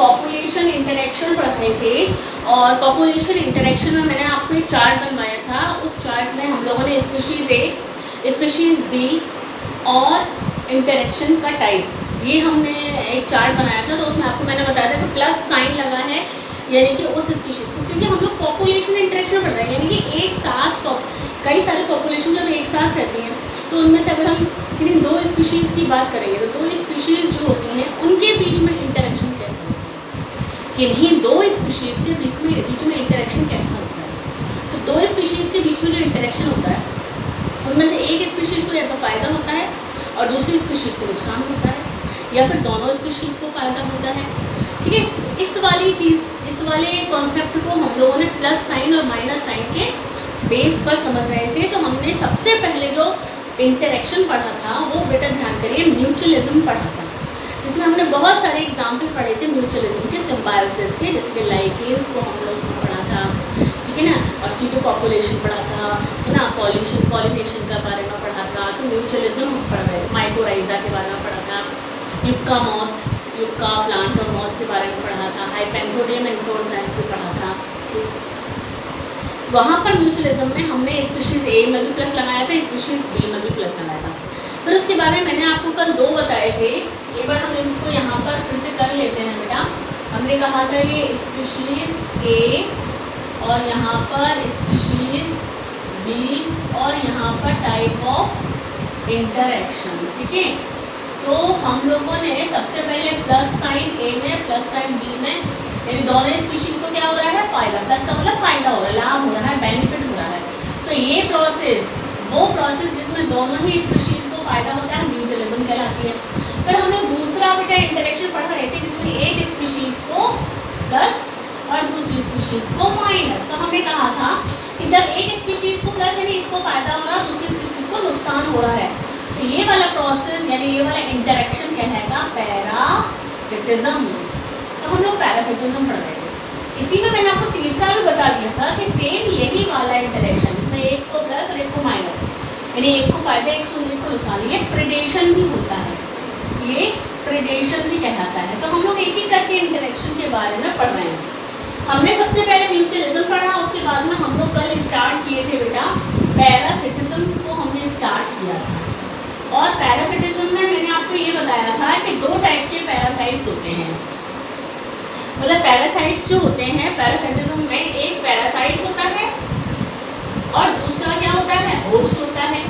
Population interaction पढ़ रहे थे और पॉपुलेशन इंटरेक्शन में मैंने आपको एक चार्ट बनवाया था। उस चार्ट में हम लोगों ने स्पीशीज़ ए, स्पीशीज़ बी और इंटरेक्शन का टाइप ये हमने एक चार्ट बनाया था। तो उसमें आपको मैंने बताया था कि प्लस साइन लगा है यानी कि उस स्पीशीज़ को, क्योंकि हम लोग पॉपुलेशन इंटरेक्शन पढ़ रहे हैं, यानी कि एक साथ कई सारे पॉपुलेशन जब एक साथ रहती हैं तो उनमें से अगर हम किन्हीं दो स्पीशीज़ की बात करेंगे तो दो स्पीशीज़ जो होती हैं उनके बीच में इंटरेक्शन कैसे होता है, किन्हीं दो स्पीशीज़ के बीच में इंटरेक्शन कैसा होता है। तो दो स्पीशीज़ के बीच में जो इंटरेक्शन होता है उनमें से एक स्पीशीज़ को या तो फ़ायदा होता है और दूसरी स्पीशीज़ को नुकसान होता है, या फिर दोनों स्पीशीज़ को फ़ायदा होता है। ठीक है, तो इस वाले कॉन्सेप्ट को हम लोगों ने प्लस साइन और माइनस साइन के बेस पर समझ रहे थे। तो हमने सबसे पहले जो इंटरेक्शन पढ़ा था वो बेटा ध्यान करिए म्यूचुअलिज्म पढ़ा था, जिसमें हमने बहुत सारे एग्जाम्पल पढ़े थे म्यूचुअलिज्म के, सिम्बायोसिस के, जैसे कि लाइकेन्स को हमने उसमें पढ़ा था, ठीक है ना, और सीटो पॉपुलेशन पढ़ा था, है ना, पॉलिनेशन का बारे में पढ़ा था। तो म्यूचुअलिज्म हम पढ़ रहे थे, माइकोराइजा के बारे में पढ़ा था, युक्का प्लांट और मॉथ के बारे में पढ़ा था, हाइपेंथोडियम इन्फ्लोरेसेंस भी पढ़ा था। वहाँ पर म्यूचुअलिज्म में हमने स्पीशीज़ ए में भी प्लस लगाया था, स्पीशीज़ बी में भी प्लस लगाया था। फिर उसके बारे में मैंने आपको कल दो बताए थे, एक बार हम इसको यहाँ पर फिर से कर लेते हैं बेटा। हमने कहा था ये स्पीशीज़ ए और यहाँ पर स्पीशीज़ बी और यहाँ पर टाइप ऑफ इंटरेक्शन, ठीक है। तो हम लोगों ने सबसे पहले प्लस साइन ए में प्लस साइन बी में, यानी दोनों स्पीशीज़ को क्या हो रहा है, फ़ायदा, प्लस का मतलब फ़ायदा हो रहा है, लाभ हो रहा है, बेनिफिट हो रहा है। तो ये प्रोसेस, वो प्रोसेस जिसमें दोनों ही स्पीशीज़ को फ़ायदा होता है, म्यूचुअलिज्म कहलाती है। फिर हम लोग दूसरा बेटा इंटरेक्शन पढ़ रहे थे जिसमें एक स्पीशीज़ को प्लस और दूसरी स्पीशीज़ को माइनस। तो हमने कहा था कि जब एक स्पीशीज़ को प्लस यानी इसको फ़ायदा हो रहा है, दूसरी स्पीशीज़ को नुकसान हो रहा है, तो ये वाला प्रोसेस यानी ये वाला इंटरेक्शन कहलाएगा पैरासिटिज्म। तो हम लोग पैरासिटिज्म पढ़ रहे थे। इसी में मैंने आपको तीसरा भी बता दिया था कि सेम यही वाला इंटरेक्शन जिसमें एक को प्लस और एक को माइनस, यानी एक को फायदा एक को नुकसान, ये प्रेडेशन भी होता है, ये प्रेडेशन भी कहलाता है। तो हम लोग एक एक करके इंटरेक्शन के बारे में पढ़ रहे हैं। हमने सबसे पहले म्यूचुअलिज्म पढ़ा, उसके बाद में हम लोग कल स्टार्ट किए थे बेटा पैरासिटिज्म को हमने स्टार्ट किया था। और पैरासिटिज्म में मैंने आपको ये बताया था कि दो टाइप के पैरासाइट्स होते हैं, मतलब पैरासाइट्स जो होते हैं पैरासिटिज्म में, एक पैरासाइट होता है और दूसरा क्या होता है, होस्ट होता है।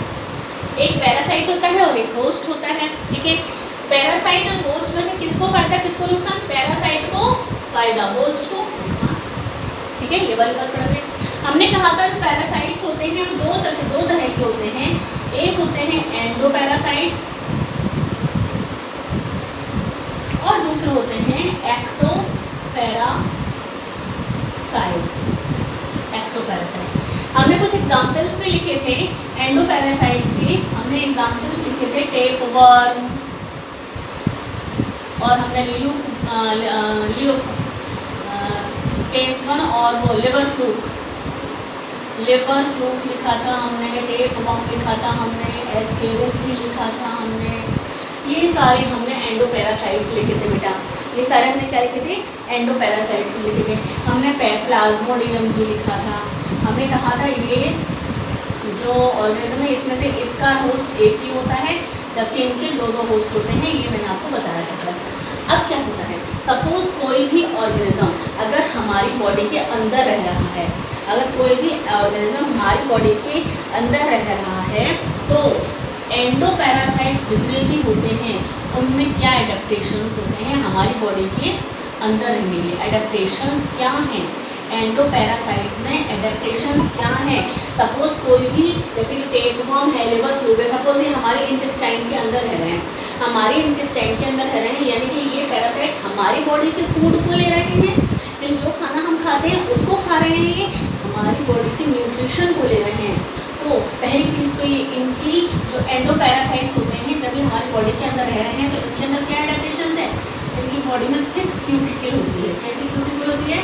एक पैरासाइट होता है और एक होस्ट होता है, ठीक है। पैरासाइट और होस्ट में से किसको फायदा किसको नुकसान, पैरासाइट को फायदा, होस्ट को नुकसान, ठीक है। ये वाली बात पढ़ रहे हैं। हमने कहा था पैरासाइट्स होते हैं वो दो तरह के होते हैं, एक होते हैं एंडोपैरासाइट्स और दूसरे होते हैं एक्टोपैरासाइट्स। हमने कुछ एग्जांपल्स भी लिखे थे एंडोपैरासाइट्स के, हमने एग्जांपल्स लिखे थे टेपवर्म और हमने टेपवर्म और वो लिवर फ्लूक लिखा था हमने, टेपवर्म लिखा था हमने, एस्केरिस भी लिखा था हमने, ये सारे हमने एंडोपैरासाइट्स लिखे थे बेटा। ये सारे हमने क्या लिखे थे, एंडोपैरासाइट्स लिखे थे। हमने प्लाज्मोडियम भी लिखा था। हमने कहा था ये जो ऑर्गेनिज्म है इसमें से इसका होस्ट एक ही होता है जबकि इनके दो होस्ट होते हैं, ये मैंने आपको बताया था। अब क्या होता है, सपोज कोई भी ऑर्गेनिज्म अगर हमारी बॉडी के अंदर रह रहा है, अगर कोई भी ऑर्गेनिज्म हमारी बॉडी के अंदर रह रहा है तो एंडोपैरासाइट्स जितने भी होते हैं उनमें क्या एडेप्टेशंस होते हैं हमारी बॉडी के अंदर रहने के लिए। एडेप्टेशंस क्या हैं एंडोपैरासाइट्स में, एडेप्टेशंस क्या हैं। सपोज कोई भी जैसे कि टेपवर्म है, लिवर फ्लूक है, सपोज ये हमारे इंटेस्टाइन के अंदर रह रहे हैं, हमारे इंटेस्टाइन के अंदर रह रहे हैं, यानी कि ये पैरासाइट हमारी बॉडी से फूड को ले रहे हैं, लेकिन जो खाना हम खाते हैं उसको खा रहे हैं, ये हमारी बॉडी से न्यूट्रिशन को ले रहे हैं। तो पहली चीज़ तो ये इनकी जो एंडोपैरासाइट्स होते हैं जब ये हमारी बॉडी के अंदर रह रहे हैं तो इनके अंदर क्या एडेप्टेशंस है, इनकी बॉडी में थिक क्यूटिकल होती है। कैसी क्यूटिकल होती है,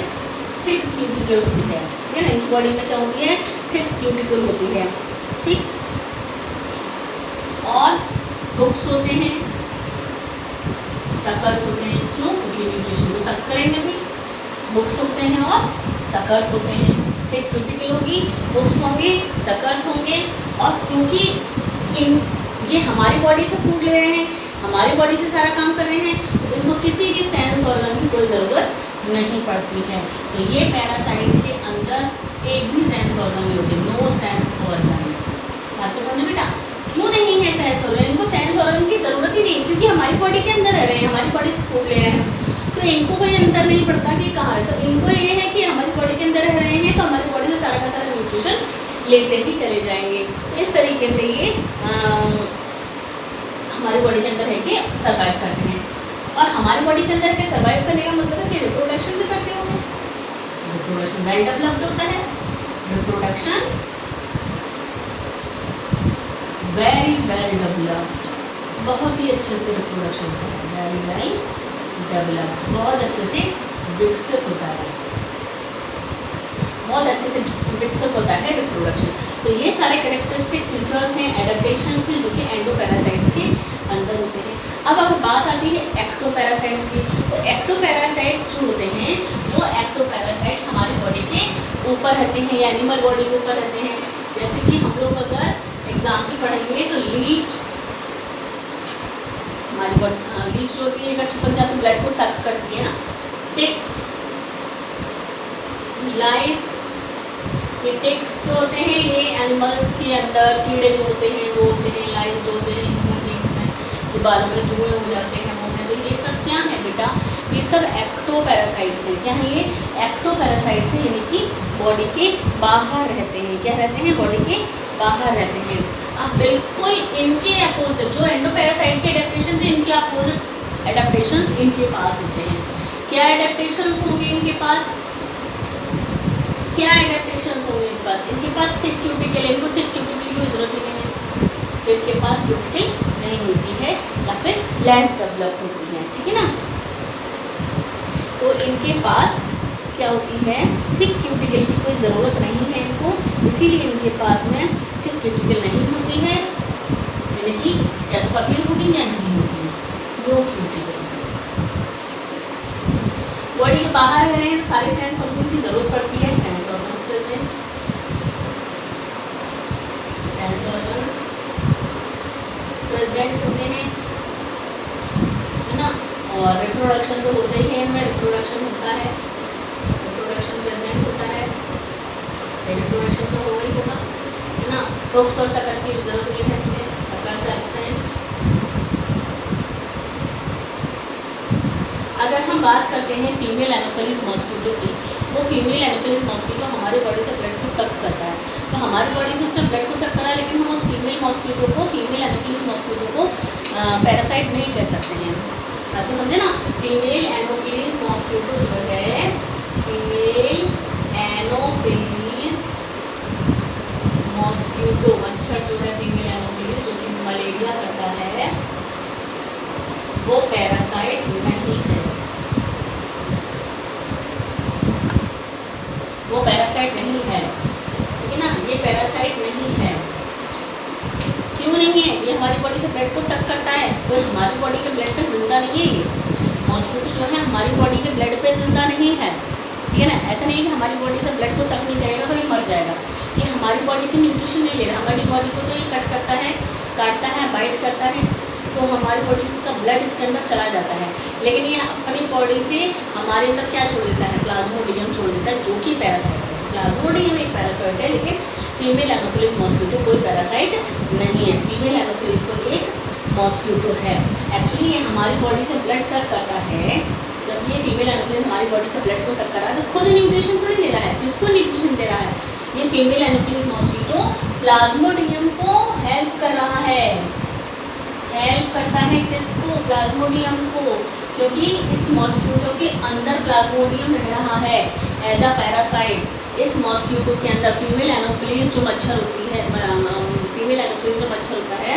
थिक क्यूटिकल होती है, ठीक है ना। इनकी बॉडी में क्या होती है, थिक क्यूटिकल होती है, ठीक। और हुक्स होते हैं, सकर्स होते हैं। क्यों? क्योंकि न्यूट्रिशन को सक करेंगे भी। हुक्स होते हैं और सकर्स होते हैं। थिक क्यूटिकल होगी, हुक्स होंगे, सकर्स होंगे। और क्योंकि ये हमारी बॉडी से फूड ले रहे हैं, हमारी बॉडी से सारा काम कर रहे हैं, तो इनको किसी भी सेंस ऑर्गन की कोई ज़रूरत नहीं पड़ती है। तो ये पैरासाइट्स के अंदर एक भी सेंस ऑर्गन नहीं होते, नो सेंस ऑर्गन। बात को समझे बेटा? क्यों नहीं है सेंस ऑर्गन? इनको सेंस ऑर्गन की ज़रूरत ही नहीं, क्योंकि हमारी बॉडी के अंदर रह रहे हैं, हमारी बॉडी से फूड ले रहे हैं, तो इनको कोई अंतर नहीं पड़ता कि कहाँ है। तो इनको ये है कि हमारी बॉडी के अंदर रह रहे हैं, तो हमारी बॉडी से सारा का सारा न्यूट्रिशन लेते ही चले जाएंगे। तो इस तरीके से ये हमारी बॉडी के अंदर है कि सर्वाइव करते हैं। और हमारी बॉडी के अंदर के सर्वाइव करने का मतलब है कि रिप्रोडक्शन भी करते होंगे। रिप्रोडक्शन वेल डेवलप्ड होता है, रिप्रोडक्शन वेरी वेल डेवलप्ड, बहुत ही अच्छे से रिप्रोडक्शन होता है, वेरी वेल डेवलप्ड, बहुत अच्छे से विकसित होता है, बहुत अच्छे से विकसित होता है रिप्रोडक्शन। तो ये सारे कैरेक्टरिस्टिक फीचर्स हैं, एडेप्टेशंस हैं, जो कि एंडोपैरासाइट्स के अंदर होते हैं। अब अगर बात आती है एक्टोपैरासाइट्स की, तो एक्टोपैरासाइट्स जो होते हैं, जो एक्टोपैरासाइट्स हमारी बॉडी के ऊपर रहते हैं या एनिमल बॉडी के ऊपर रहते हैं। जैसे कि हम लोग अगर एग्जाम्पल पढ़ेंगे तो लीच, हमारी लीच जो होती है अगर चिपक जाती है ब्लड को सक करती है ना। टिक्स, लाइस, ये टिक्स जो होते हैं ये एनिमल्स के अंदर कीड़े जो होते हैं वो होते हैं। लाइस जो होते हैं ह्यूमन बींग्स में, ये बालों में जुए हो जाते हैं वो हैं। तो ये सब क्या है बेटा? ये सब एक्टोपैरासाइट्स हैं। क्या है ये? एक्टोपैरासाइट्स हैं, यानी कि बॉडी के बाहर रहते हैं। क्या रहते हैं? बॉडी के बाहर रहते हैं। अब बिल्कुल इनके अपोजिट जो एंडोपैरासाइट के एडेप्टेशन थे, इनके अपोजिट एडेप्टेशंस इनके पास होते हैं। क्या एडेप्टेशंस होंगे इनके पास? क्या एडेप्टेशंस होंगे इनके पास? इनके पास थिक क्यूटिकल, इनको थिक क्यूटिकल की जरूरत ही नहीं है, तो इनके पास क्यूटिकल नहीं होती है या फिर लेस डेवलप होती है। ठीक है ना? तो इनके पास क्या होती है? थिक क्यूटिकल की कोई ज़रूरत नहीं है इनको, इसीलिए इनके पास में थिक क्यूटिकल नहीं होती है, यानी कि या तो पतली होगी या नहीं होती, नो क्यूटिकल। बॉडी के बाहर रह रहे हैं तो सारे सेंस ऑर्गन की ज़रूरत पड़ती है। Sense organs present, sense organs present होते हैं, है ना। और रिप्रोडक्शन तो होता ही है, इनमें रिप्रोडक्शन होता है, रिप्रोडक्शन प्रेजेंट होता है, रिप्रोडक्शन तो हो ही होगा, है ना। हुक्स और सकर्स की जरूरत नहीं रहती है, सकर्स एब्सेंट। अगर हम बात करते हैं फीमेल एनोफिलीज मॉस्किटो की, वो फीमेल एनोफिलीज मॉस्किटो हमारी बॉडी से ब्लड को सक करता है। तो हमारी बॉडी से उसने ब्लड को सक करा, लेकिन हम उस फीमेल मॉस्किटो को, फीमेल एनोफिलीज मॉस्किटो को पैरासाइट नहीं कह सकते हैं। आपको समझे ना? फीमेल एनोफिलीज मॉस्किटो जो है, फीमेल एनोफिलीज मॉस्किटो मच्छर जो है, फीमेल एनोफिलीज जो कि मलेरिया करता है, वो पैरासाइट नहीं है, वो पैरासाइट नहीं है। ठीक है ना? ये पैरासाइट नहीं है। क्यों नहीं है? ये हमारी बॉडी से ब्लड को सक करता है, तो हमारी बॉडी के ब्लड पे जिंदा नहीं है। ये मॉस्किटो जो है हमारी बॉडी के ब्लड पे जिंदा नहीं है। ठीक है ना? ऐसा नहीं है कि हमारी बॉडी से ब्लड को सक नहीं करेगा तो ये मर जाएगा। ये हमारी बॉडी से न्यूट्रिशन नहीं ले रहा, हमारी बॉडी को तो ये कट करता है, काटता है, बाइट करता है, तो हमारी बॉडी का ब्लड इसके अंदर चला जाता है। लेकिन ये अपनी बॉडी से हमारे अंदर क्या छोड़ देता है? प्लाज्मोडियम छोड़ देता है, जो कि पैरासाइट है। प्लाज्मोडियम एक पैरासाइट है, लेकिन फीमेल एनोफिलीज मॉस्किटो कोई पैरासाइट नहीं है। फीमेल एनोफिलीज तो एक मॉस्किटो है। एक्चुअली ये हमारी बॉडी से ब्लड सक करता है। जब ये फीमेल एनोफिलीज हमारी बॉडी से ब्लड को सक कर रहा है, तो खुद न्यूट्रिशन थोड़ी दे रहा है, किसको न्यूट्रिशन दे रहा है? ये फीमेल एनोफिलीज मॉस्किटो प्लाज्मोडियम को हेल्प कर रहा है। हेल्प करता है किसको? प्लाज्मोडियम को, क्योंकि इस मॉस्किटो के अंदर प्लाज्मोडियम रह रहा है एज अ पैरासाइट। इस मॉस्किटो के अंदर फीमेल एनोफिलीज जो मच्छर होती है, फीमेल एनोफिलीज जो मच्छर होता है,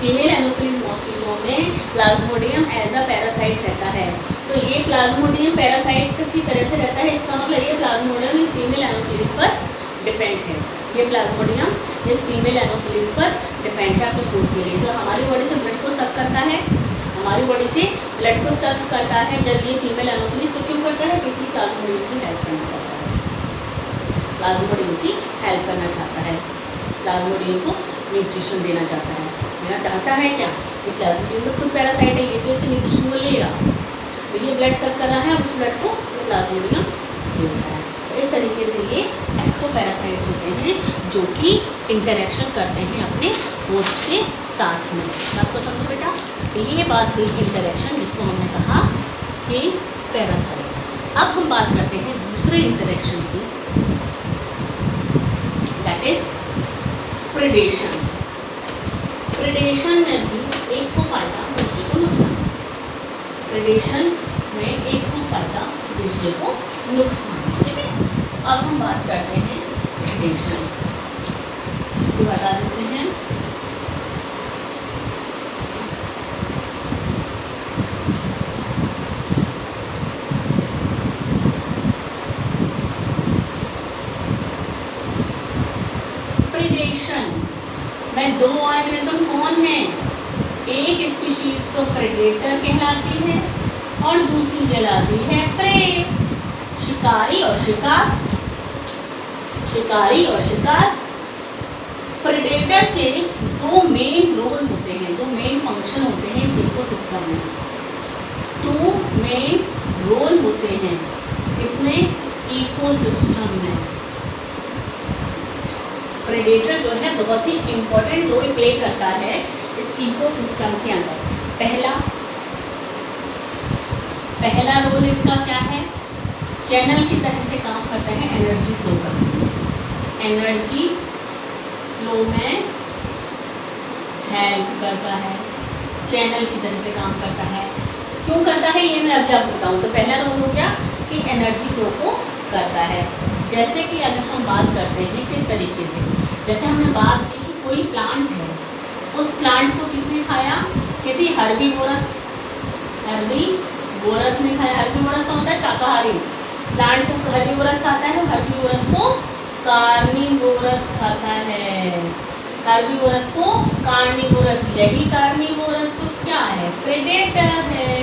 फीमेल एनोफिलीज मॉस्किटो में प्लाज्मोडियम एज अ पैरासाइट रहता है। तो ये प्लाज्मोडियम पैरासाइट की तरह से रहता है, इसका मतलब ये प्लाज्मोडियम इस फीमेल एनोफिलीज पर डिपेंड है। ये प्लाज्मोडियम इस फीमेल एनोफिलीज पर डिपेंड है अपने फूड के लिए। तो हमारी बॉडी से ब्लड को सक करता है, हमारी बॉडी से ब्लड को सक करता है जब ये फीमेल एनोफिलिस, तो क्यों करता है? क्योंकि प्लाज्मोडियम की हेल्प करना चाहता है, प्लाज्मोडियम की हेल्प करना चाहता है, प्लाज्मोडियम को न्यूट्रिशन देना चाहता है क्या? ये प्लाज्मोडियम तो खुद पैरासाइट है, ये तो इसे न्यूट्रिशन को लेगा, तो ये ब्लड सक कर रहा है, उस ब्लड को प्लाज्मोडियम देता है। तो इस तरीके से ये एक्टोपैरासाइट्स होते हैं जो कि इंटरेक्शन करते हैं अपने होस्ट के साथ में। बात को समझो बेटा, तो ये बात हुई इंटरेक्शन, जिसको हमने कहा कि पैरासाइट्स। अब हम बात करते हैं दूसरे इंटरेक्शन की, दैट इज प्रेडेशन। प्रेडेशन में भी एक को फायदा दूसरे को नुकसान, प्रेडेशन में एक को फायदा दूसरे को नुकसान, ठीक है। अब हम बात करते हैं प्रेडेशन, इसको बता देते हैं। प्रेडेशन में दो ऑर्गेनिज्म कौन है? एक स्पीशीज तो प्रेडेटर कहलाती है और दूसरी कहलाती है प्रे। शिकारी और शिकार, शिकारी और शिकार। प्रेडेटर के दो मेन रोल होते हैं, दो मेन फंक्शन होते हैं इस इकोसिस्टम में। टू मेन रोल होते हैं किसमें? इकोसिस्टम में। प्रेडेटर जो है बहुत ही इम्पोर्टेंट रोल प्ले करता है इस इकोसिस्टम के अंदर। पहला रोल इसका क्या है? चैनल की तरह से काम करता है, एनर्जी फ्लो करता है, एनर्जी फ्लो में हेल्प करता है, चैनल की तरह से काम करता है। क्यों करता है ये मैं अभी आपको बताऊँ। तो पहला रोल हो गया कि एनर्जी फ्लो को करता है। जैसे कि अगर हम बात करते हैं किस तरीके से, जैसे हमने बात की कि कोई प्लांट है, उस प्लांट को किसने खाया? किसी हर्बीवोरस ने खाया। हर्बीवोरस का होता है शाकाहारी, प्लांट को हर्बीवोरस खाता है, हर्बीवोरस को कार्निवोरस खाता है, हर्बीवोरस को कार्निवोरस। यही कार्निवोरस तो क्या है? प्रेडेटर है,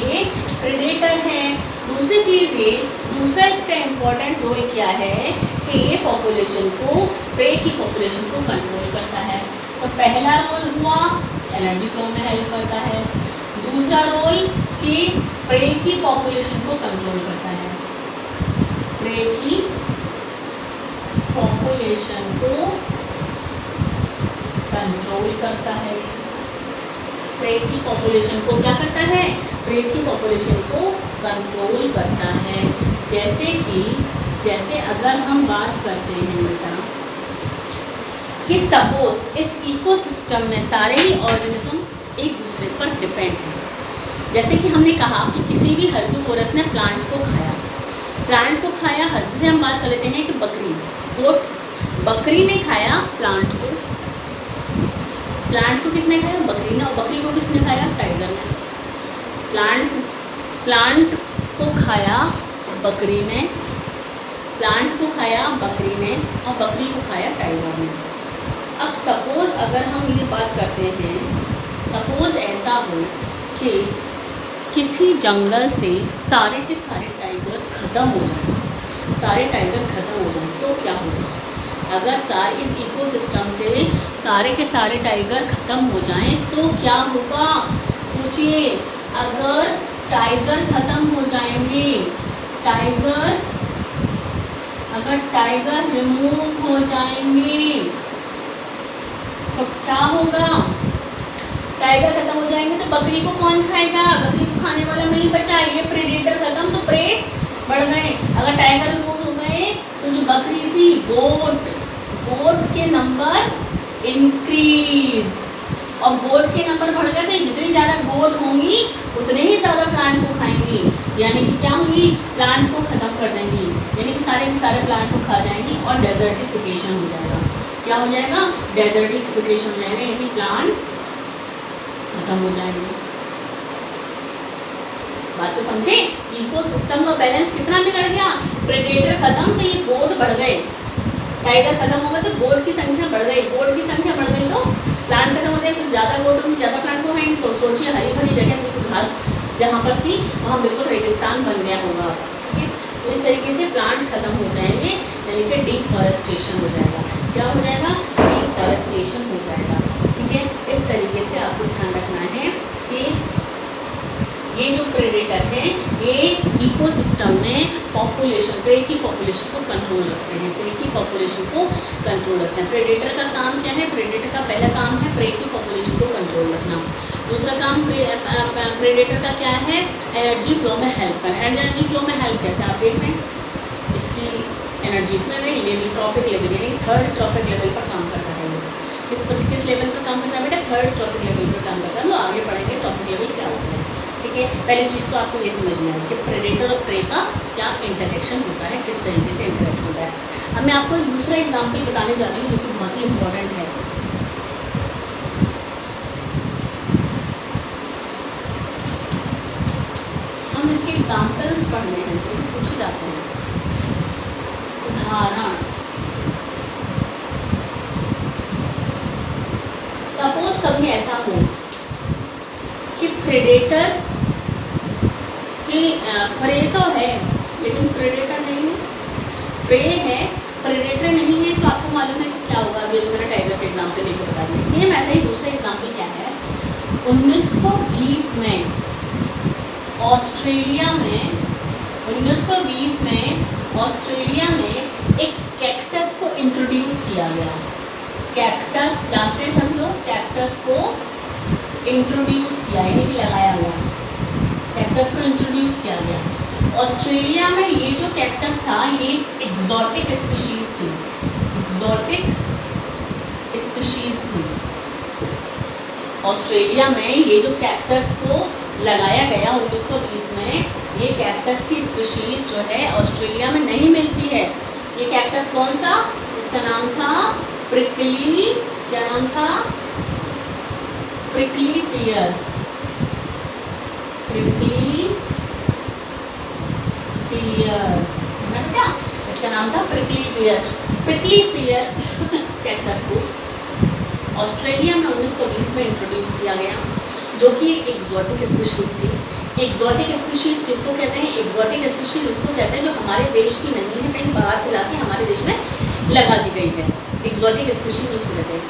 ये प्रेडेटर है। दूसरी चीज़ ये, दूसरा इसका इम्पोर्टेंट रोल क्या है कि ये पॉपुलेशन को, प्रे की पॉपुलेशन को कंट्रोल करता है। तो पहला रोल हुआ एनर्जी फ्लो में हेल्प करता है, दूसरा रोल कि प्रे की पॉपुलेशन को कंट्रोल करता है, प्रे की पॉपुलेशन को कंट्रोल करता है। प्रे की पॉपुलेशन को क्या करता है? प्रे की पॉपुलेशन को कंट्रोल करता है। जैसे अगर हम बात करते हैं बेटा कि सपोज इस इकोसिस्टम में सारे ही ऑर्गेनिज्म एक दूसरे पर डिपेंड हैं। जैसे कि हमने कहा कि किसी भी हर्बीवोरस ने प्लांट को खाया, हर्बी से हम बात कर लेते हैं कि बकरी, गोट, बकरी ने खाया प्लांट को, प्लांट को किसने खाया? बकरी ने। और बकरी को किसने खाया? टाइगर ने। प्लांट को खाया बकरी ने, प्लांट को खाया बकरी ने और बकरी को खाया टाइगर ने। अब सपोज़ अगर हम ये बात करते हैं, सपोज़ ऐसा हो कि किसी जंगल से सारे के सारे टाइगर ख़त्म हो जाए, तो क्या होगा? अगर सारे इस इकोसिस्टम से सारे के सारे टाइगर ख़त्म हो जाएं तो क्या होगा? सोचिए, अगर टाइगर ख़त्म हो जाएंगे, अगर टाइगर रिमूव हो जाएंगे तो क्या होगा? टाइगर खत्म हो जाएंगे तो बकरी को कौन खाएगा? बकरी को खाने वाला नहीं बचा, ये प्रेडेटर खत्म तो प्रे बढ़ गए। अगर टाइगर रिमूव हो गए तो जो बकरी थी, गोट के नंबर इंक्रीज, और गोट के नंबर बढ़ गए थे। जितनी ज़्यादा गोट होंगी उतने ही ज़्यादा प्लांट को खाएंगी, यानी कि क्या होंगी? प्लांट को ख़त्म कर देंगी, यानी कि सारे के सारे प्लांट को खा जाएंगी और डेजर्टिफिकेशन हो जाएगा। क्या हो जाएगा? डेजर्टिफिकेशन हो जाएगा, यानी प्लांट्स खत्म हो जाएंगे। बात को समझे? इकोसिस्टम का बैलेंस कितना बिगड़ गया? प्रेडेटर खत्म तो ये गोट बढ़ गए, टाइगर खत्म होगा तो गोट की संख्या बढ़ गई, गोट की संख्या बढ़ गई तो प्लांट खत्म हो जाएगा, तो ज़्यादा गोट होंगी, ज़्यादा प्लांट को खाएंगे, तो सोचिए हरी भरी जगह बिल्कुल घास जहाँ पर थी वहाँ बिल्कुल रेगिस्तान बन गया होगा। ठीक है, तो इस तरीके से प्लांट्स खत्म हो जाएंगे, यानी कि डिफॉरेस्टेशन हो जाएगा। क्या हो जाएगा? डिफॉरेस्टेशन हो जाएगा। ठीक है, इस तरीके से आपको ध्यान रखना है कि ये जो प्रेडेटर हैं ये इकोसिस्टम में पॉपुलेशन, प्रे की पॉपुलेशन को कंट्रोल रखते हैं, प्रे की पॉपुलेशन को कंट्रोल रखते हैं। प्रेडेटर का काम क्या है? प्रेडेटर का पहला काम है प्रे की पॉपुलेशन को कंट्रोल रखना। दूसरा काम प्रेडेटर का क्या है? एनर्जी फ्लो में हेल्प करना। एनर्जी फ्लो में हेल्प कैसे? आप देख रहे हैं इसकी एनर्जी इसमें नहीं लेवल, ट्रॉफिक लेवल यानी थर्ड ट्रॉफिक लेवल पर काम करता है। किस लेवल पर काम करता है बेटा? थर्ड ट्रॉफिक लेवल पर काम करता है। तो आगे पढ़ेंगे ट्रॉफिक लेवल क्या होता है। ठीक है, पहली चीज़ तो आपको ये समझ में आई कि प्रेडेटर और प्रे का क्या इंटरेक्शन होता है, किस तरीके से इंटरेक्ट होता है। अब मैं आपको दूसरा एग्जाम्पल बताने जा रही हूँ जो कि बहुत ही इंपॉर्टेंट है। हम इसके एग्जाम्पल्स पढ़ने हैं जो पूछे जाते हैं। उदाहरण, सपोज कभी ऐसा हो कि प्रेडेटर कि प्रे तो है लेकिन प्रेडेटर नहीं है, प्रे है प्रेडेटर नहीं है, तो आपको मालूम है कि क्या होगा। अभी मैंने टाइगर का एग्जाम्पल लेकर बता दी। सेम ऐसा ही दूसरा एग्जाम्पल क्या है? 1920 में ऑस्ट्रेलिया में एक कैक्टस को इंट्रोड्यूस किया गया। कैक्टस जानते हैं सब लोग, कैक्टस को इंट्रोड्यूस किया यानी कि लगाया गया, कैक्टस को इंट्रोड्यूस किया गया। ऑस्ट्रेलिया में ये जो कैक्टस था ये एक्सोटिक स्पीशीज थी, एक्सोटिक स्पीशीज थी। ऑस्ट्रेलिया में ये जो कैक्टस को लगाया गया 1920 में, ये कैक्टस की स्पीशीज जो है ऑस्ट्रेलिया में नहीं मिलती है। ये कैक्टस कौन सा? इसका नाम था प्रिकली, क्या नाम था? प्रिकली पियर, प्रिकली पियर है क्या? इसका नाम था प्रिकली पियर। प्रिकली पियर कैक्टस को ऑस्ट्रेलिया में 1920 में इंट्रोड्यूस किया गया, जो कि एक्सोटिक स्पीशीज थी। एक्सोटिक स्पीशीज किसको कहते हैं? एक्सोटिक स्पीशीज उसको कहते हैं जो हमारे देश की नहीं है, कहीं बाहर से लाके हमारे देश में लगा दी गई है। एक्सोटिक स्पीशीज उसको कहते हैं।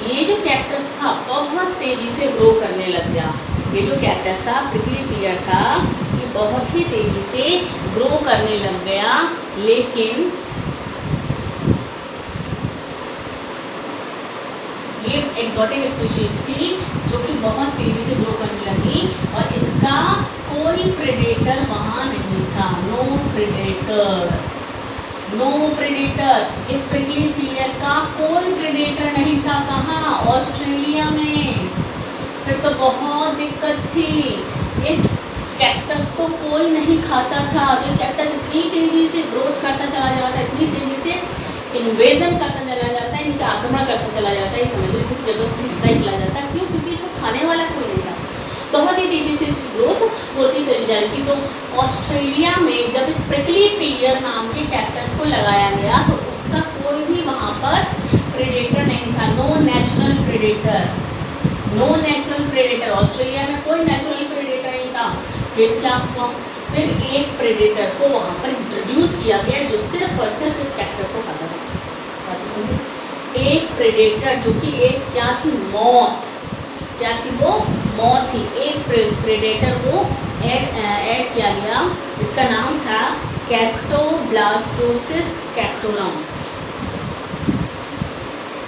ये जो कैक्टस था बहुत तेज़ी से ग्रो करने लग गया। ये जो कैक्टस था प्रिकली पियर था, ये बहुत ही तेज़ी से ग्रो करने लग गया, लेकिन ये एक्सोटिक स्पीशीज थी जो कि बहुत तेज़ी से ग्रो करने लगी और इसका कोई प्रेडेटर वहाँ नहीं था। No predator, no predator. इस प्रिकली पियर का कोई प्रेडेटर नहीं था। कहाँ? ऑस्ट्रेलिया में। फिर तो बहुत दिक्कत थी। इस कैक्टस को कोई नहीं खाता था। जो कैक्टस इतनी तेज़ी से ग्रोथ करता चला जा रहा था, इतनी तेज़ी से इन्वेजन करता चला जाता है, इनका आक्रमण करता चला जाता है, ये समझ लो कुछ जगह पर हिलता ही चला जाता है। क्यों? क्योंकि इसको खाने वाला कोई नहीं था। बहुत ही तेज़ी से इसकी ग्रोथ होती चली जा रही थी। तो ऑस्ट्रेलिया में जब इस प्रिकली पियर नाम के कैक्टस को लगाया गया तो उसका कोई भी वहाँ पर प्रेडेटर नहीं था। No natural predator, no natural predator. Australia में कोई नेचुरल प्रेडेटर नहीं था। फिर क्या हुआ? फिर एक प्रेडेटर को वहाँ पर इंट्रोड्यूस किया गया जो सिर्फ और सिर्फ इस कैक्टस को खाता था। आप समझे? एक प्रेडेटर जो कि एक क्या थी? मौत। क्या थी वो? मौत थी। एक प्रेडेटर को ऐड किया गया, इसका नाम था कैक्टोब्लास्टोसिस कैक्टोरम।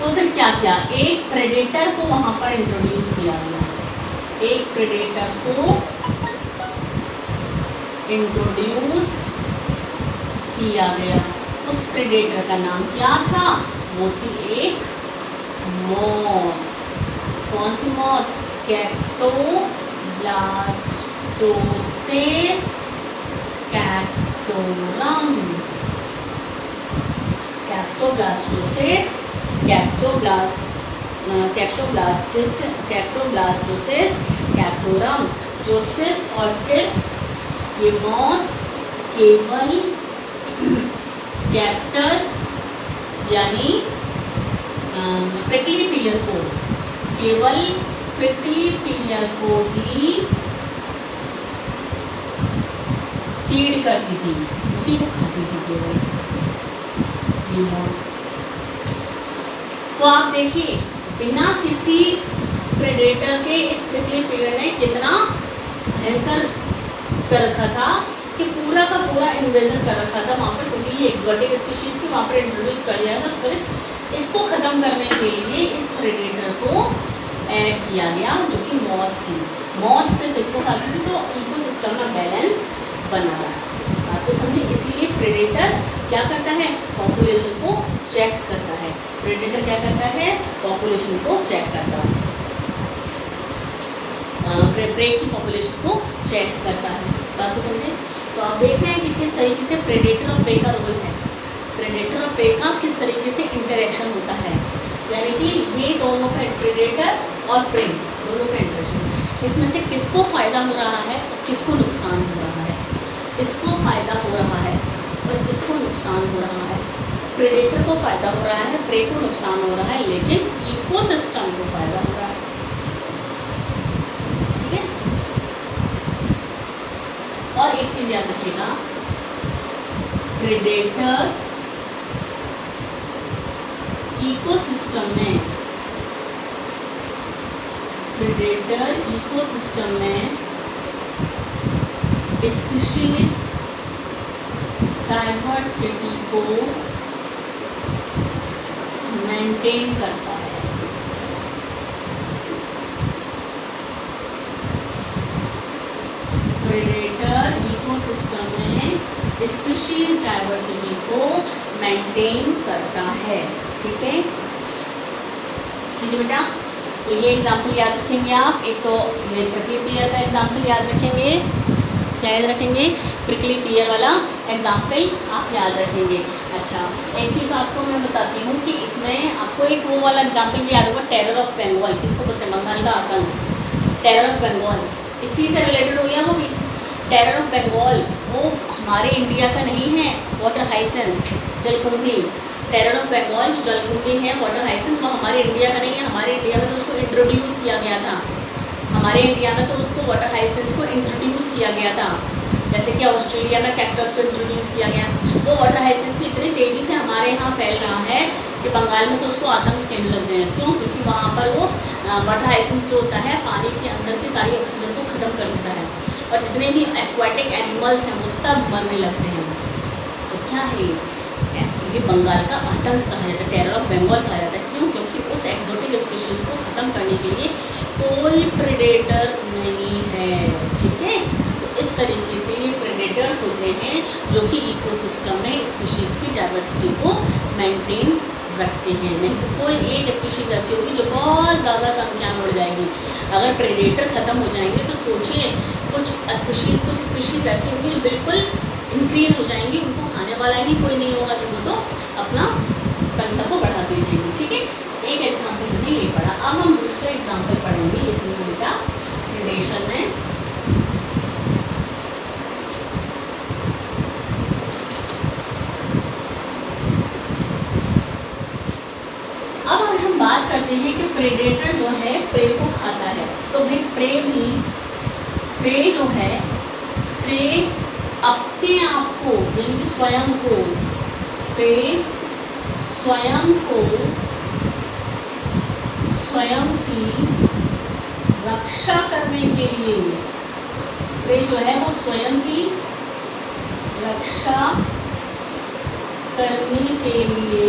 तो फिर क्या किया? एक प्रेडेटर को वहाँ पर इंट्रोड्यूस किया गया, एक प्रेडेटर को इंट्रोड्यूस किया गया। उस प्रेडेटर का नाम क्या था? वो थी एक मौत। कौन सी मौत? कैक्टोब्लास्टोसिस कैक्टोरम। कैक्टोब्लास्टोसिस कैक्टोब्लास्टोसिस कैक्टोरम, जो सिर्फ और सिर्फ ये मौत केवल कैक्टस यानी प्रिकली पियर को, केवल प्रिकली पियर को ही फीड करती थी, उसी को खाती थी केवल। तो आप देखिए बिना किसी प्रेडेटर के इस प्रिकली पियर ने कितना भयंकर कर रखा था कि पूरा का पूरा इन्वेजन कर रखा था वहाँ पर, क्योंकि ये एक्सोटिक स्पीशीज थी, वहाँ पर इंट्रोड्यूस कर दिया था। फिर इसको ख़त्म करने के लिए इस प्रेडेटर को ऐड किया गया जो कि मॉथ थी। मॉथ सिर्फ इसको खाती थी, तो इकोसिस्टम में बैलेंस बना रहा। आपको समझे, इसीलिए प्रेडेटर क्या करता है, पॉपुलेशन को चेक करता है। प्रेडेटर क्या करता है, पॉपुलेशन को चेक करता है, प्रे की पॉपुलेशन को चेक करता है। बात को समझे। तो आप देख रहे हैं कि किस तरीके से प्रेडेटर और प्रे का रोल है, प्रेडेटर और प्रे का किस तरीके से इंटरेक्शन होता है, यानी कि ये दोनों का, प्रेडेटर और प्रे दोनों का इंटरेक्शन, इसमें से किसको फ़ायदा हो रहा है और किसको नुकसान हो रहा है। इसको फ़ायदा हो रहा है और इसको नुकसान हो रहा है। प्रेडेटर को फ़ायदा हो रहा है, प्रे को नुकसान हो रहा है, लेकिन इकोसिस्टम को फ़ायदा हो रहा है। ठीक है। और एक चीज़ याद रखिएगा, प्रेडेटर इकोसिस्टम में, प्रेडेटर इकोसिस्टम में स्पीशीज डाइवर्सिटी को मेंटेन करता है। प्रेडेटर इकोसिस्टम में स्पीशीज डाइवर्सिटी को मेंटेन करता है। ठीक है, ठीक है बेटा। तो ये एग्जाम्पल याद रखेंगे आप। एक तो प्रिकली पियर का एग्जाम्पल याद रखेंगे, क्या याद रखेंगे, प्रिकली पियर वाला एग्जाम्पल आप याद रखेंगे। अच्छा, एक चीज़ आपको मैं बताती हूँ कि इसमें आपको एक वो वाला एग्जाम्पल भी याद होगा, टेरर ऑफ बंगाल। किसको बोलते हैं, बंगाल का आतंक, टेरर ऑफ बंगाल। इसी से रिलेटेड हो गया वो भी। टेरर ऑफ बंगाल वो हमारे इंडिया का नहीं है, वाटर हाइसेंथ, जलकुंभी। टेरर ऑफ बंगाल जो जलकुंभी है, वाटर हाइसेंथ, वो हमारे इंडिया का नहीं है। हमारे इंडिया में तो उसको इंट्रोड्यूस किया गया था, हमारे इंडिया में तो उसको वाटर हाइसेंथ को इंट्रोड्यूस किया गया था, जैसे कि ऑस्ट्रेलिया में कैक्टस को इंट्रोड्यूस किया गया। वो वाटर हाइसेंथ भी इतनी तेज़ी से हमारे यहाँ फैल रहा है कि बंगाल में तो उसको आतंक कहने लग गए हैं। क्यों? क्योंकि वहाँ पर वो वाटर हाइसेंथ जो होता है पानी के अंदर की सारी ऑक्सीजन को ख़त्म कर देता है, और जितने भी एक्वाटिक एनिमल्स हैं वो सब मरने लगते हैं। तो क्या है ये बंगाल का आतंक कहा जाता है, टेरर ऑफ बंगाल कहा जाता है। क्यों? क्योंकि उस एक्सोटिक स्पीशीज़ को ख़त्म करने के लिए कोई प्रेडेटर नहीं है। ठीक है, तो इस तरीके से ये प्रेडेटर्स होते हैं जो कि इकोसिस्टम में स्पीशीज़ की डाइवर्सिटी को मेंटेन रखते हैं। नहीं तो कोई एक स्पीशीज़ ऐसी होगी जो बहुत ज़्यादा संख्या में उड़ जाएगी। अगर प्रेडेटर ख़त्म हो जाएंगे तो सोचिए कुछ स्पीशीज़ ऐसी होंगी जो बिल्कुल इंक्रीज़ हो जाएंगी, उनको खाने वाला ही कोई नहीं होगा, तो वो तो अपना संख्या को बढ़ाते रहेंगे। ठीक है, एक एग्जाम्पल हमने ये पढ़ा। अब हम दूसरा एग्जाम्पल पढ़ेंगे इसमें बेटा प्रेडेशन में। अब अगर हम बात करते हैं कि प्रेडेटर जो है प्रे को खाता है, तो भाई प्रे जो है, प्रे अपने आप को यानी कि स्वयं को, प्रे स्वयं की रक्षा करने के लिए, प्रे जो है वो स्वयं की रक्षा करने के लिए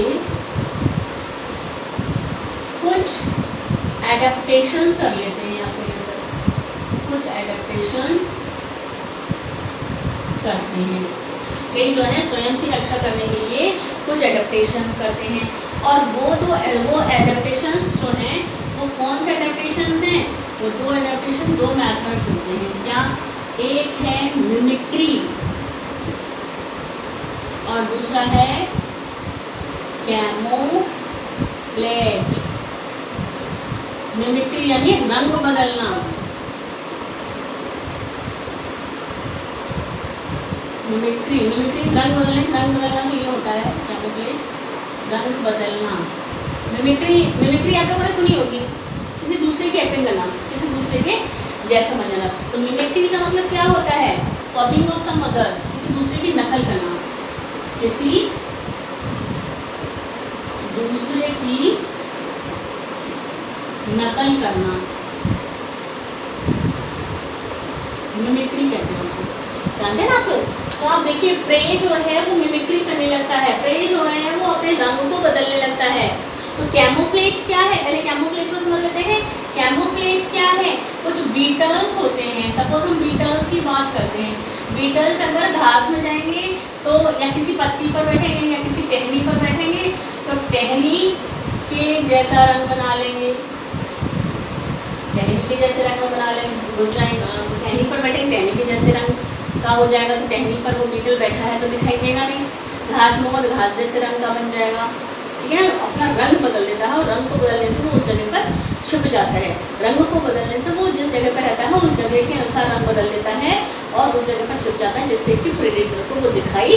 कुछ एडेप्टेशंस कर लेते हैं। अपने अंदर कुछ एडेप्टेशंस करते हैं। प्रे जो है स्वयं की रक्षा करने के लिए कुछ एडेप्टेशंस करते हैं, और वो एडेप्टेशंस जो हैं वो कौन से एडेप्टेशंस हैं, वो दो एडेप्टेशंस, दो मेथड्स होते हैं। क्या? एक है मिमिक्री और दूसरा है कैमोफ्लेज। मिमिक्री यानी रंग बदलना, मिमिक्री रंग बदलना तो ये होता है। कैमोफ्लेज रंग बदलना। मिमिक्री, मिमिक्री आप लोगों ने सुनी होगी, किसी दूसरे की एक्टिंग करना, किसी दूसरे के जैसा बनना। तो मिमिक्री का मतलब क्या होता है? कॉपिंग ऑफ सम अदर, किसी दूसरे की नकल करना, किसी दूसरे की नकल करना, मिमिक्री कहते हैं उसको, जानते हैं ना आप लोग। तो आप देखिए प्रे जो है वो मिमिक्री करने लगता है, प्रे जो है वो अपने रंग को बदलने लगता है। तो कैमोफ्लेज क्या है? पहले कैमोफ्लेज को समझ लेते हैं। कैमोफ्लेज क्या है? कुछ बीटल्स होते हैं, सपोज हम बीटल्स की बात करते हैं। बीटल्स अगर घास में जाएंगे तो या किसी पत्ती पर बैठेंगे या किसी टहनी पर बैठेंगे तो टहनी के जैसा रंग बना लेंगे, टहनी के जैसे रंग बना लेंगे, घुस जाएंगे टहनी पर बैठेंगे, टहनी के जैसे रंग का हो जाएगा। तो टहनी पर वो बीटल बैठा है तो दिखाई देगा नहीं। घास में और घास जैसे रंग का बन जाएगा, ठीक है। अपना रंग बदल देता है और रंग को बदलने से वो उस जगह पर छुप जाता है। रंग को बदलने से वो जिस जगह पर रहता है उस जगह के अनुसार रंग बदल देता है और उस जगह पर छुप जाता है, जिससे कि प्रेडेटर को वो दिखाई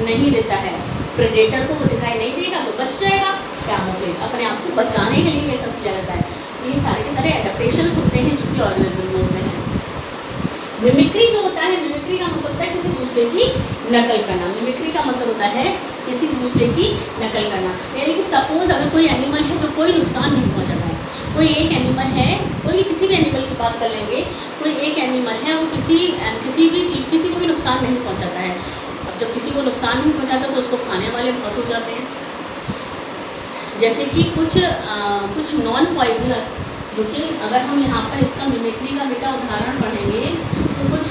नहीं देता है। प्रेडेटर को वो दिखाई नहीं देगा तो बच जाएगा। कैमोफ्लेज अपने आप को बचाने के लिए ये सब किया जाता है। ये सारे के सारे एडेप्टेशंस होते हैं जो कि ऑर्गेनिज्म में होते हैं। मिमिक्री जो होता है, मिमिक्री का मतलब होता है किसी दूसरे की नकल करना। मिमिक्री का मतलब होता है किसी दूसरे की नकल करना। यानी कि सपोज अगर कोई एनिमल है जो कोई नुकसान नहीं पहुंचाता है, कोई एक एनिमल है, कोई किसी भी एनिमल की बात कर लेंगे, कोई एक एनिमल है वो किसी भी चीज़, किसी को भी नुकसान नहीं पहुंचाता है। अब जब किसी को नुकसान नहीं पहुंचाता तो उसको खाने वाले बहुत हो जाते हैं। जैसे कि कुछ नॉन पॉइजनस, जो कि अगर हम यहाँ पर इसका मिमिक्री का बेटा उदाहरण पढ़ेंगे तो कुछ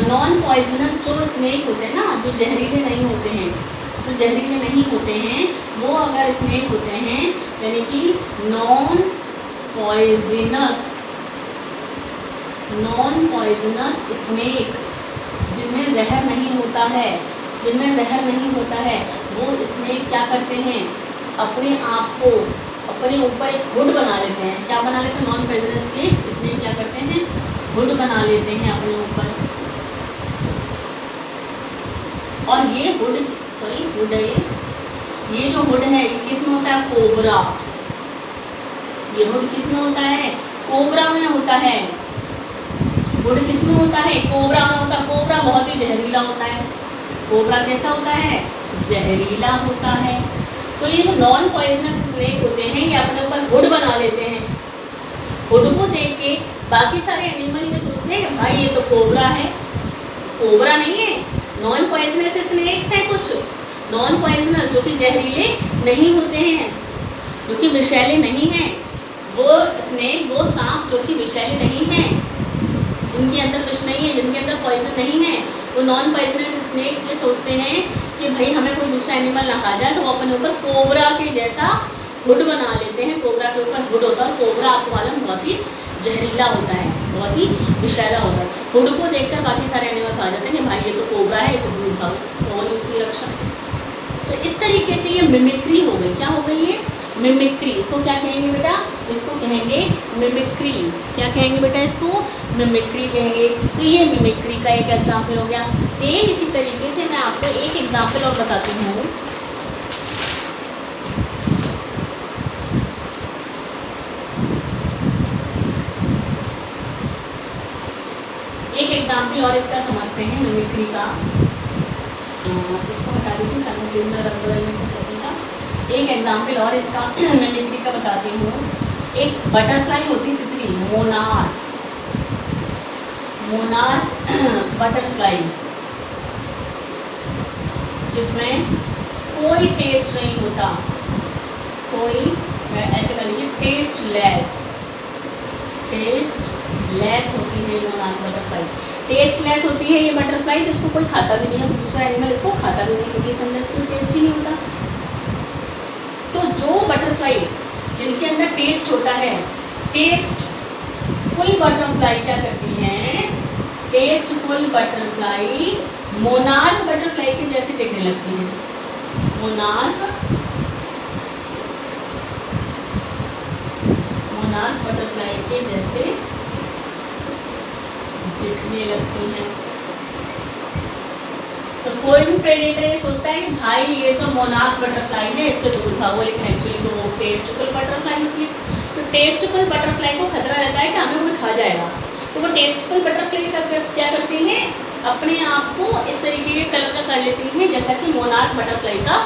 नॉन पॉइजनस जो स्नेक होते हैं ना, जो जहरीले नहीं होते हैं, जो जहरीले नहीं होते हैं वो अगर स्नेक होते हैं, यानी कि नॉन पॉइजनस स्नेक जिनमें जहर नहीं होता है, जिनमें जहर नहीं होता है, वो स्नेक क्या करते हैं? अपने आप को अपने ऊपर एक हुड बना लेते हैं। क्या बना लेते हैं? नॉन पॉइजनस के स्नेक क्या करते हैं? हुड बना लेते हैं अपने ऊपर। और ये हुड है, ये जो हुड है ये किस में होता है? कोबरा। ये हुड किस में होता है? कोबरा में होता है। हुड किस में होता है? कोबरा में होता है। कोबरा बहुत ही जहरीला होता है। कोबरा कैसा होता है? जहरीला होता है। तो ये जो नॉन पॉइजनस स्नेक होते हैं ये अपने ऊपर हुड बना लेते हैं। हुड को देख के बाकी सारे एनिमल ये सोचते हैं कि भाई ये तो कोबरा है। कोबरा नहीं है, नॉन पॉइजनस स्नेक्स हैं। कुछ नॉन पॉइजनस जो कि जहरीले नहीं होते हैं, जो कि विषैले नहीं हैं। वो स्नेक, वो सांप जो कि विषैले नहीं हैं, जिनके अंदर विष नहीं है, जिनके अंदर पॉइजन नहीं है, वो नॉन पॉइजनस स्नेक ये सोचते हैं कि भाई हमें कोई दूसरा एनिमल ना खा जाए, तो वो अपने ऊपर कोबरा के जैसा हुड बना लेते हैं। कोबरा के ऊपर हुड होता है और कोबरा आपको मालूम बहुत ही जहरीला होता है, बहुत ही विषैला होता है। हुड को देखकर बाकी सारे एनिमल खा जाते हैं कि भाई ये तो कोबरा है, इसे दूर भागो, और उसकी रक्षा। तो इस तरीके से ये मिमिक्री हो गई। क्या हो गई ये? मिमिक्री। इसको क्या कहेंगे बेटा? इसको कहेंगे मिमिक्री। क्या कहेंगे बेटा? इसको मिमिक्री कहेंगे। तो ये मिमिक्री का एक एग्जाम्पल हो गया। सेम इसी तरीके से मैं आपको एक एग्जाम्पल और बताती हूँ। एक एग्जाम्पल और इसका समझते हैं मिमिक्री का। इसको बता दीजिए रंग बदलने को करूँगा। एक एग्जाम्पल और इसका मिमिक्री का बताती हूँ। एक बटरफ्लाई होती है, तितली, मोनार्क बटरफ्लाई, जिसमें कोई टेस्ट नहीं होता, कोई, ऐसे कर लीजिए, टेस्टलेस होती है मोनार्क बटरफ्लाई। टेस्टलेस होती है ये बटरफ्लाई, तो इसको कोई खाता भी नहीं है, दूसरा एनिमल इसको खाता भी नहीं, क्योंकि इसके अंदर कोई टेस्ट ही नहीं होता। तो जो बटरफ्लाई जिनके अंदर टेस्ट होता है, टेस्टफुल बटरफ्लाई क्या करती हैं? टेस्टफुल बटरफ्लाई मोनार्क बटरफ्लाई के जैसे दिखने लगती है। मोनार्क बटरफ्लाई के जैसे दिखने लगती हैं। तो कोई भी प्रेडेटर ये सोचता है कि भाई ये तो मोनार्क बटरफ्लाई है, इससे दूर भागो, लेकिन एक्चुअली तो वो टेस्टफुल बटरफ्लाई होती है। तो टेस्टफुल बटरफ्लाई को खतरा रहता है कि हमें कोई खा जाएगा। तो वो टेस्टफुल बटरफ्लाई क्या करती हैं, अपने आप को इस तरीके के कलर का कर लेती हैं जैसा कि मोनार्क बटरफ्लाई का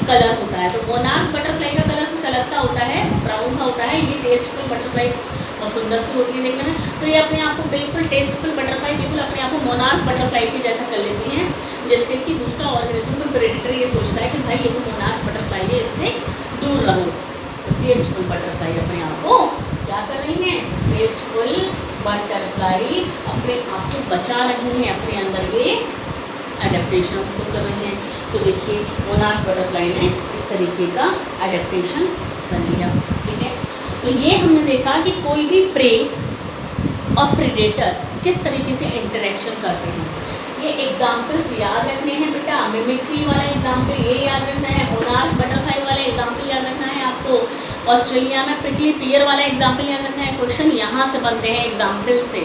कलर होता है। तो मोनार्क बटरफ्लाई का कलर कुछ अलग सा होता है, ब्राउन सा होता है। ये टेस्टफुल बटरफ्लाई बहुत सुंदर सी होती है देखने में। तो ये अपने आप को बिल्कुल टेस्टफुल बटरफ्लाई बिल्कुल अपने आप को मोनार्क बटरफ्लाई के जैसा कर लेती हैं, जिससे कि दूसरा ऑर्गेनिज्म को प्रेडेटर ये सोचता है कि भाई ये तो मोनार्क बटरफ्लाई है, इससे दूर रहो। तो टेस्टफुल बटरफ्लाई अपने आप को क्या कर रही हैं, टेस्टफुल बटरफ्लाई अपने आप को बचा रही हैं, अपने अंदर ये एडेप्टेशंस को कर रही हैं। तो देखिए मोनार्क बटरफ्लाई ने इस तरीके का एडेप्टेशन कर लिया। ठीक है, तो ये हमने देखा कि कोई भी प्रे और प्रेडेटर किस तरीके से इंटरेक्शन करते हैं। ये एग्जाम्पल्स याद रखने हैं बेटा, मिमिक्री वाला एग्जाम्पल ये याद रखना है, मोनार्क बटरफ्लाई वाला एग्जाम्पल याद रखना है आपको, ऑस्ट्रेलिया में प्रिकली पियर वाला एग्जाम्पल याद रखना है। क्वेश्चन यहाँ से बनते हैं एग्जाम्पल से,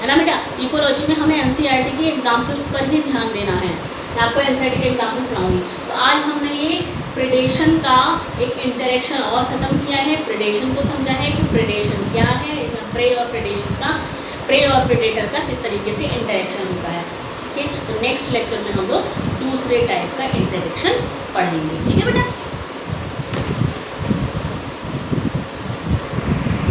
है ना बेटा। इकोलॉजी में हमें एनसीईआरटी के एग्जाम्पल्स पर ही ध्यान देना है। मैं आपको एनसीईआरटी के एग्जाम्पल्स पढ़ाऊंगी। तो आज हमने ये प्रेडेशन का एक इंटरेक्शन और ख़त्म किया है, प्रेडेशन को समझा है कि प्रेडेशन क्या है, इसमें प्रे और प्रेडेशन का, प्रे और प्रेडेटर का किस तरीके से इंटरेक्शन होता है। ठीक है, तो नेक्स्ट लेक्चर में हम लोग दूसरे टाइप का इंटरेक्शन पढ़ेंगे। ठीक है बेटा।